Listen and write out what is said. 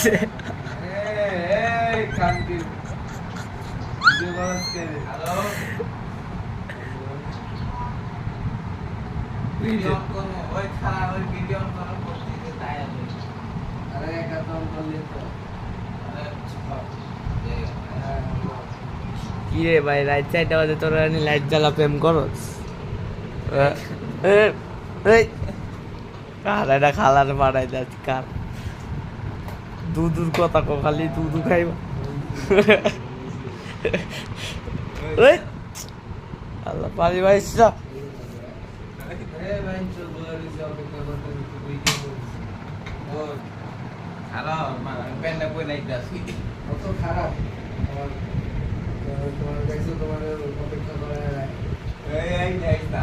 করছে। এই কান্তি ভিডিও করাস কে hello video কোন ওই খারাপ ওই ভিডিও করার করতে তাই আমি আরে একা তো বললি তো আরে কি রে ভাই রাত 4টা বাজে তোরা লাইট জ্বালা প্রেম করস? এই কার এটা খালার বাড়াই যাচ্ছে কার দুধুর কথা কো খালি দুধু খাইবা। এই আল্লাহ পারি ভাই আরে ভাই চল বলি যাও কে করতে ভিডিও ও খারাপ মানে পেন্ডা কই নাই দাসি কত খারাপ তোমার কাছে তোমার অপেক্ষা করা এই এই না